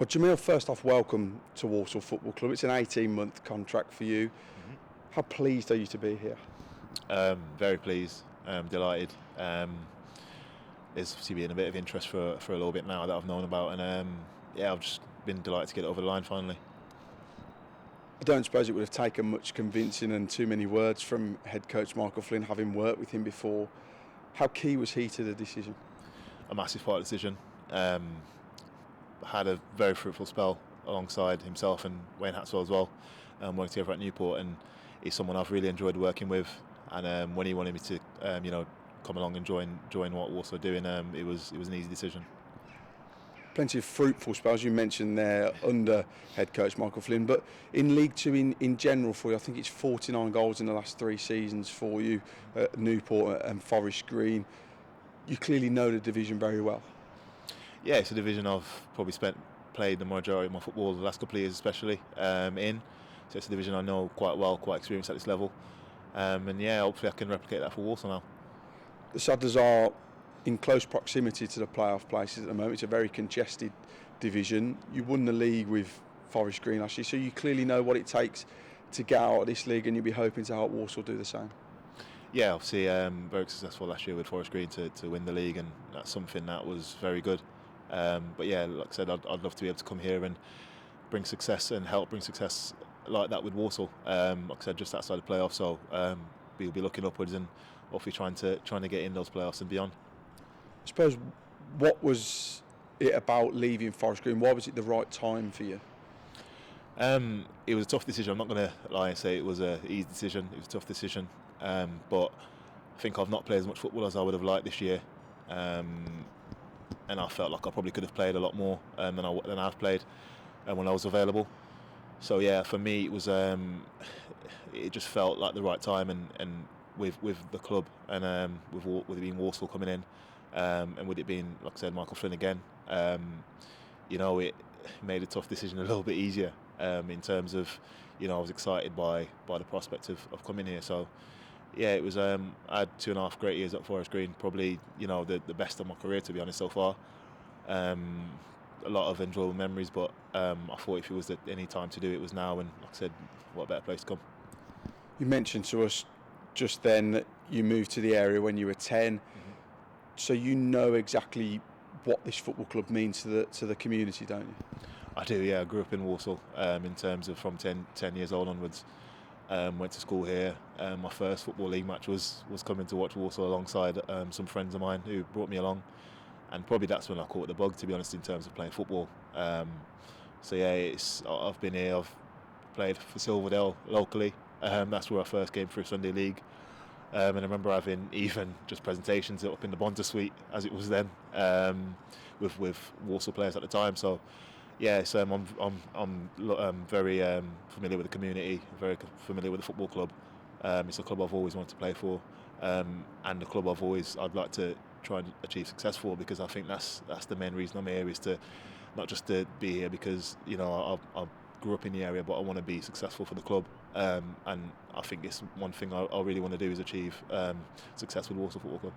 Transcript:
Well, Jamille, first off, welcome to Walsall Football Club. It's an 18-month contract for you. How pleased are you to be here? Very pleased, delighted. There's obviously been a bit of interest for a little bit now that I've known about, and I've just been delighted to get it over the line finally. I don't suppose it would have taken much convincing and too many words from head coach Michael Flynn, having worked with him before. How key was he to the decision? A massive part of the decision. Had a very fruitful spell alongside himself and Wayne Hatswell as well, working together at Newport, and he's someone I've really enjoyed working with. And when he wanted me to, come along and join what Walsall are doing, it was an easy decision. Plenty of fruitful spells you mentioned there under head coach Michael Flynn, but in League Two in general for you, I think it's 49 goals in the last 3 seasons for you at Newport and Forest Green. You clearly know the division very well. Yeah, it's a division I've probably played the majority of my football the last couple of years, especially in. So it's a division I know quite well, quite experienced at this level, and hopefully I can replicate that for Walsall now. The Saddlers are in close proximity to the playoff places at the moment. It's a very congested division. You won the league with Forest Green last year, so you clearly know what it takes to get out of this league, and you'll be hoping to help Walsall do the same. Yeah, obviously very successful last year with Forest Green to win the league, and that's something that was very good. But yeah, like I said, I'd love to be able to come here and bring success and help bring success like that with Walsall. Like I said, just outside the playoffs, so we'll be looking upwards and hopefully trying to get in those playoffs and beyond. I suppose, what was it about leaving Forest Green? Why was it the right time for you? It was a tough decision. I'm not going to lie and say it was an easy decision. It was a tough decision, but I think I've not played as much football as I would have liked this year, and I felt like I probably could have played a lot more than I've played when I was available. So yeah, for me it was it just felt like the right time, and with the club and with it being Walsall coming in, and with it being, like I said, Michael Flynn again, it made a tough decision a little bit easier, in terms of, I was excited by the prospect of coming here. So yeah, it was. I had 2.5 great years at Forest Green, probably the best of my career, to be honest, so far. A lot of enjoyable memories, but I thought if it was any time to do it, was now. And like I said, what a better place to come. You mentioned to us just then that you moved to the area when you were 10, so you know exactly what this football club means to the community, don't you? I do, yeah. I grew up in Walsall, in terms of from 10 years old onwards. Went to school here. My first football league match was coming to watch Walsall alongside some friends of mine who brought me along, and probably that's when I caught the bug, to be honest, in terms of playing football. So yeah, I've been here. I've played for Silverdale locally. That's where I first came through Sunday League, and I remember having even just presentations up in the Bonta Suite, as it was then, with Walsall players at the time. So yeah, so I'm very familiar with the community, very familiar with the football club. It's a club I've always wanted to play for, and the club I'd like to try and achieve success for, because I think that's the main reason I'm here, is to not just to be here because I grew up in the area, but I want to be successful for the club, and I think it's one thing I really want to do is achieve success with Walsall Football Club.